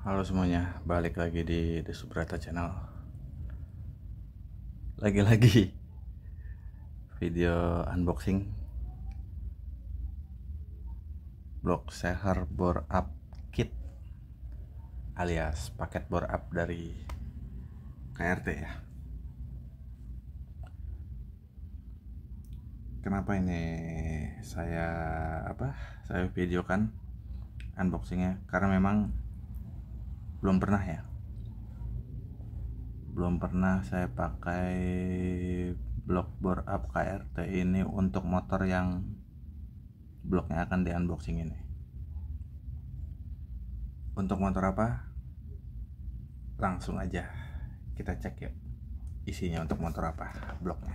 Halo semuanya, balik lagi di The Subrata Channel. Lagi-lagi video unboxing blok Seher bore up kit alias paket bore up dari KRT ya. Kenapa ini saya videokan unboxingnya? Karena memang belum pernah saya pakai blok bore up KRT ini untuk motor yang bloknya akan di unboxing ini. Untuk motor apa? Langsung aja kita cek yuk isinya. Untuk motor apa bloknya.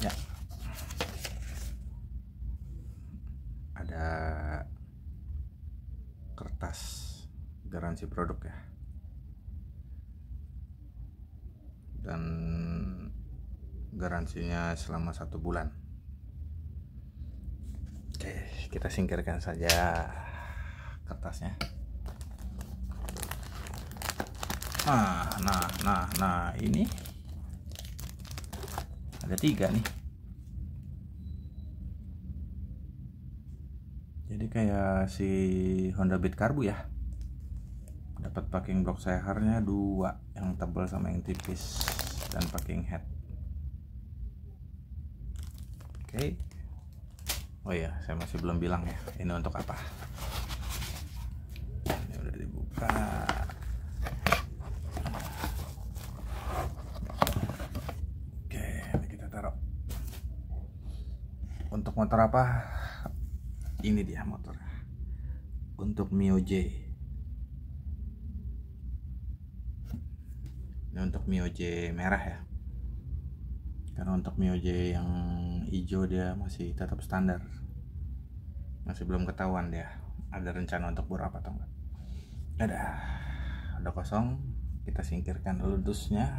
Ya, ada kertas garansi produk ya, dan garansinya selama 1 bulan. Oke, kita singkirkan saja kertasnya. Nah, ini ada 3 nih. Jadi kayak si Honda Beat Karbu ya. Dapat packing blok sehernya 2, yang tebal sama yang tipis, dan packing head. Oke. Oh iya, saya masih belum bilang ya, ini untuk apa. Ini udah dibuka. Oke, ini kita taruh. Untuk motor apa? Ini dia motor. Untuk Mio J. Ini untuk Mio J merah ya. Karena untuk Mio J yang hijau dia masih tetap standar. Masih belum ketahuan dia ada rencana untuk bor apa atau enggak. Ada kosong. Kita singkirkan dulu dusnya.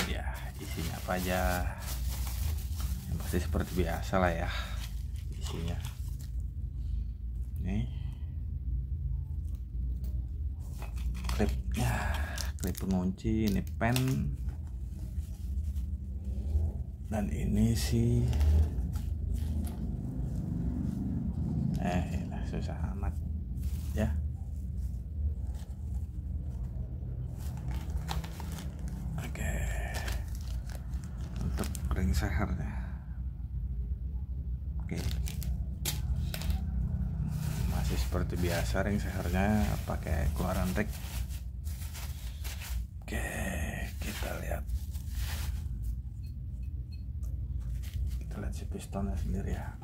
Ya, isinya apa aja? Yang pasti seperti biasa lah ya isinya. Nih klipnya, klip pengunci, ini pen, dan ini sih susah amat ya. Oke, untuk ring sehernya. Oke, masih seperti biasa ring sehernya pakai keluaran ring. Oke, kita lihat si pistonnya sendiri ya.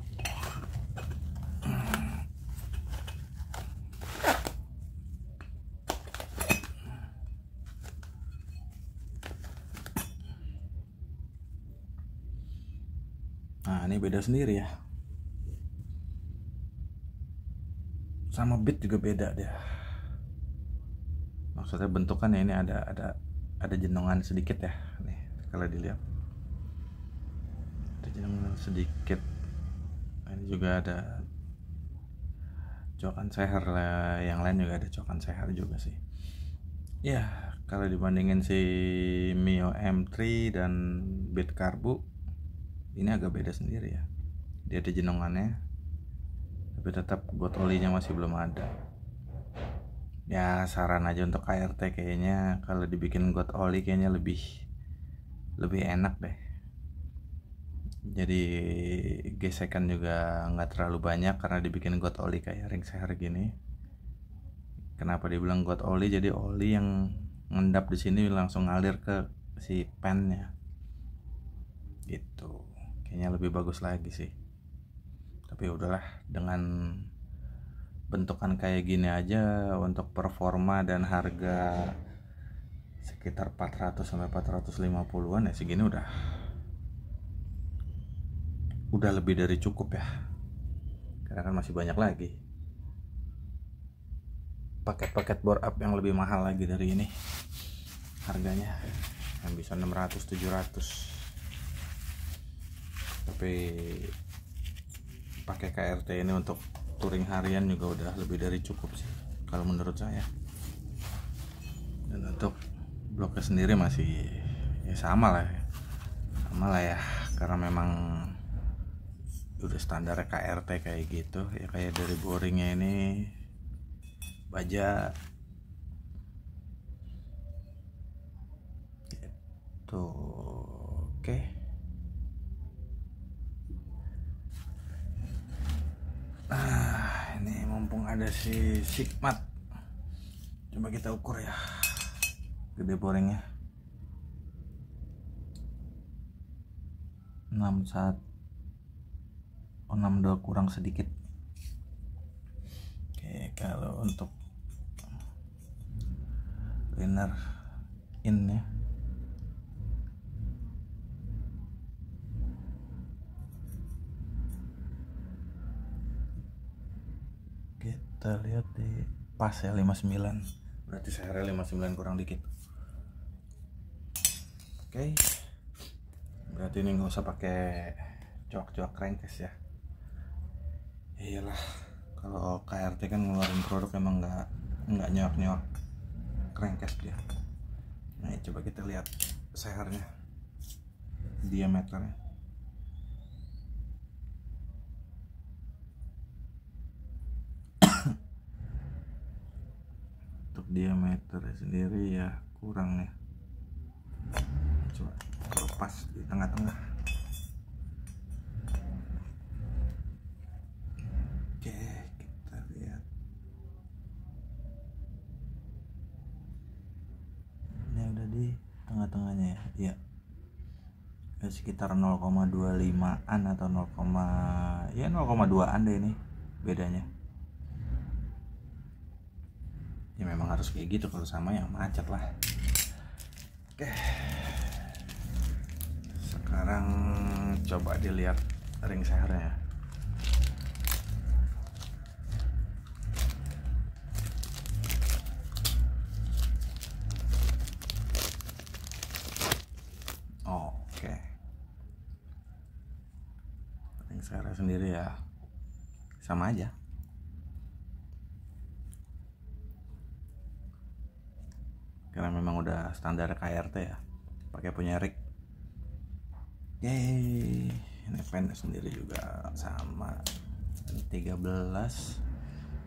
Nah, ini beda sendiri ya. Sama Beat juga beda dia. Maksudnya bentukannya ini ada jenongan sedikit ya. Nih, kalau dilihat ada jenongan sedikit. Nah, ini juga ada cokan seher lah. Yang lain juga ada cokan seher juga sih. Ya, kalau dibandingin si Mio M3 dan Beat Karbu, ini agak beda sendiri ya. Dia ada jenongannya, tapi tetap got olinya masih belum ada. Ya, saran aja untuk KRT kayaknya kalau dibikin got oli kayaknya lebih enak deh. Jadi gesekan juga nggak terlalu banyak karena dibikin got oli kayak ring seher gini. Kenapa dibilang got oli? Jadi oli yang ngendap di sini langsung ngalir ke si pennya. Gitu. Kayaknya lebih bagus lagi sih. Tapi udahlah, dengan bentukan kayak gini aja untuk performa dan harga sekitar 400 sampai 450-an ya, segini udah lebih dari cukup ya. Karena kan masih banyak lagi paket-paket bore up yang lebih mahal lagi dari ini harganya, yang bisa 600 700. Tapi pakai KRT ini untuk touring harian juga udah lebih dari cukup sih kalau menurut saya. Dan untuk bloknya sendiri masih ya sama lah ya, karena memang udah standar KRT kayak gitu ya, kayak dari boringnya ini baja gitu. Oke. Ini mumpung ada si Sigmat, coba kita ukur ya gede boringnya. 62 kurang sedikit. Oke, kalau untuk liner in ya, kita lihat di pas ya 59, berarti saya 59 kurang dikit. Oke, berarti ini nggak usah pakai coak-coak crankcase ya. Iyalah, kalau KRT kan ngeluarin produk emang nggak nyoak crankcase dia. Nah, coba kita lihat sehernya, diameternya. Untuk diameternya sendiri ya kurang ya. Coba kalau pas di tengah-tengah. Oke, kita lihat. Ini udah di tengah-tengahnya ya. Iya. Sekitar 0,25an atau 0,2an deh ini bedanya. Ya memang harus kayak gitu, kalau sama yang macet lah. Oke, sekarang coba dilihat ring sehernya. Oke, ring sehernya sendiri ya sama aja. Karena memang udah standar KRT ya, pakai punya rig. Yeay, ini pen sendiri juga sama 13.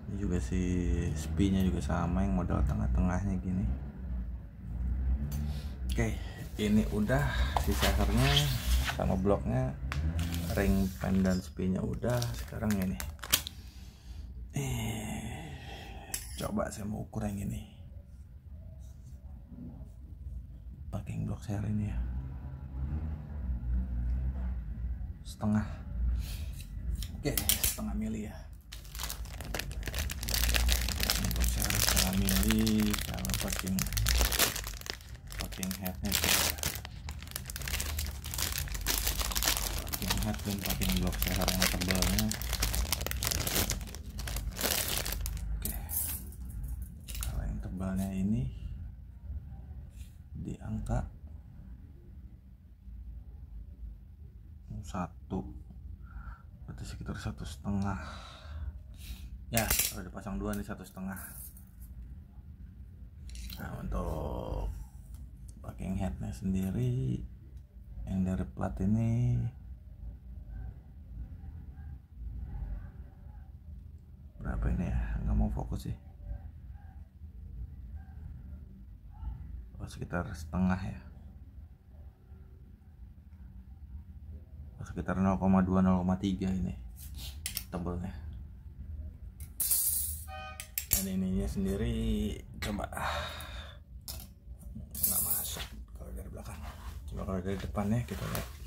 Ini juga si SPI-nya juga sama, yang model tengah-tengahnya gini. Oke, ini udah si sehernya sama bloknya, ring, pen dan SPI-nya udah. Sekarang ini coba saya mau ukur yang ini, pakai blok seher ini ya, setengah. Oke, setengah mili ya, blok seher setengah mili. Kalau packing headnya juga, packing head dan packing blok seher yang tebalnya. Oke, kalau yang tebalnya ini di angka 1, berarti sekitar 1,5 ya. Kalau dipasang 2 nih 1,5. Nah, untuk packing headnya sendiri yang dari plat ini berapa ini ya, nggak mau fokus sih. Sekitar setengah ya, sekitar 0,2 0,3 ini tebelnya. Dan ininya sendiri coba nggak masuk kalau dari belakang. Coba kalau dari depannya kita lihat.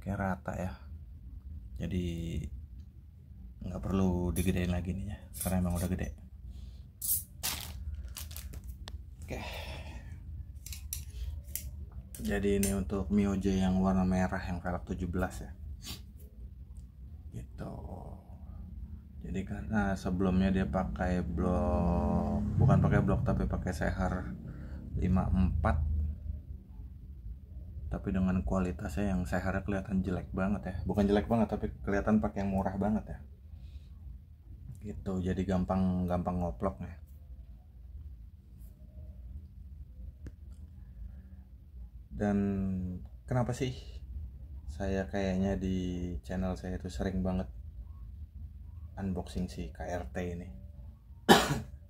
Kayak rata ya, jadi nggak perlu digedein lagi nih ya, karena emang udah gede. Oke, jadi ini untuk Mio J yang warna merah yang velg 17 ya gitu. Jadi karena sebelumnya dia pakai blok, bukan pakai blok tapi pakai Sehar 54, tapi dengan kualitasnya yang Seharnya kelihatan jelek banget ya, bukan jelek banget tapi kelihatan pakai yang murah banget ya gitu, jadi gampang ngoploknya. Dan kenapa sih saya kayaknya di channel saya itu sering banget unboxing si KRT ini?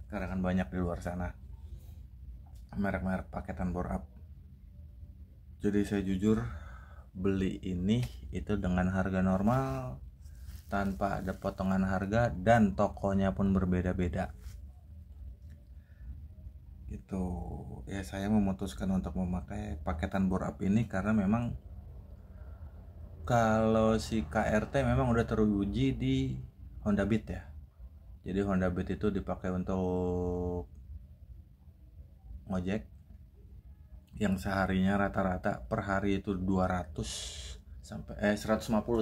Karena kan banyak di luar sana merek-merek paketan bore up. Jadi saya jujur beli ini itu dengan harga normal, tanpa ada potongan harga, dan tokonya pun berbeda-beda gitu ya. Saya memutuskan untuk memakai paketan bore up ini karena memang kalau si KRT memang udah teruji di Honda Beat ya. Jadi Honda Beat itu dipakai untuk ngojek yang seharinya rata-rata per hari itu 150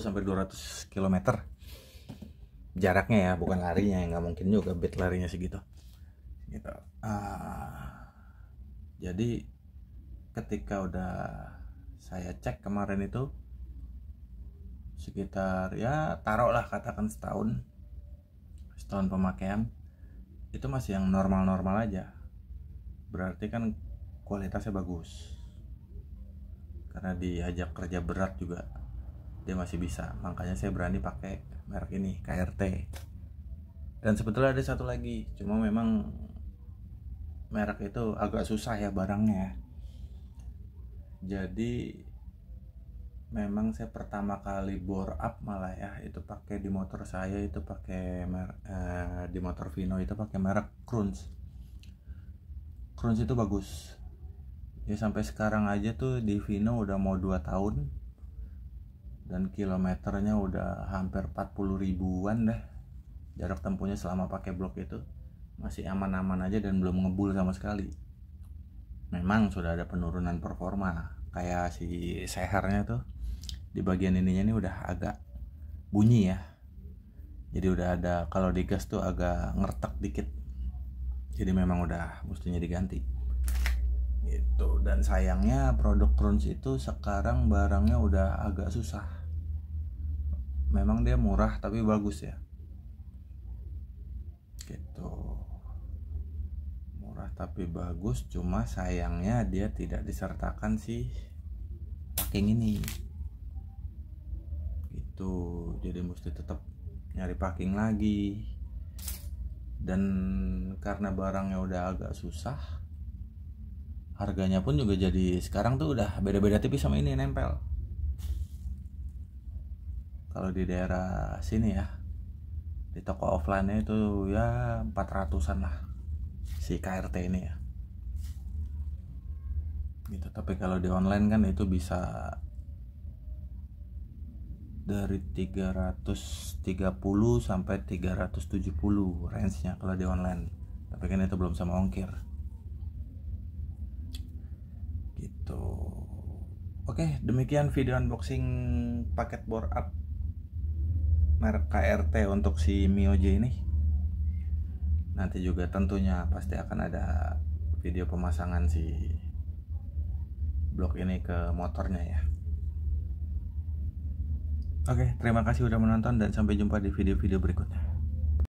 sampai 200 km jaraknya ya, bukan larinya, nggak mungkin juga Beat larinya segitu gitu. Jadi ketika udah saya cek kemarin itu sekitar ya taruhlah katakan setahun pemakaian, itu masih yang normal-normal aja. Berarti kan kualitasnya bagus, karena diajak kerja berat juga dia masih bisa. Makanya saya berani pakai merek ini, KRT. Dan sebetulnya ada satu lagi, cuma memang merek itu agak susah ya barangnya. Jadi memang saya pertama kali bore up malah ya itu pakai di motor saya, itu pakai di motor Vino itu pakai merek Crunch itu bagus ya. Sampai sekarang aja tuh di Vino udah mau 2 tahun dan kilometernya udah hampir 40 ribuan deh. Jarak tempuhnya selama pakai blok itu masih aman-aman aja dan belum ngebul sama sekali. Memang sudah ada penurunan performa, kayak si Seharnya tuh di bagian ininya nih udah agak bunyi ya. Jadi udah ada, kalau digas tuh agak ngertek dikit. Jadi memang udah mestinya diganti gitu. Dan sayangnya produk Crunch itu sekarang barangnya udah agak susah. Memang dia murah tapi bagus ya gitu, murah tapi bagus, cuma sayangnya dia tidak disertakan si packing ini gitu. Jadi mesti tetap nyari packing lagi. Dan karena barangnya udah agak susah, harganya pun juga jadi sekarang tuh udah beda-beda tipis sama ini, nempel. Kalau di daerah sini ya, di toko offline-nya itu ya 400-an lah si KRT ini ya gitu. Tapi kalau di online kan itu bisa dari 330 sampai 370 range-nya kalau di online. Tapi kan itu belum sama ongkir gitu. Oke, demikian video unboxing paket bore up merek KRT untuk si Mio J ini. Nanti juga tentunya pasti akan ada video pemasangan si blok ini ke motornya ya. Oke, terima kasih udah menonton dan sampai jumpa di video-video berikutnya.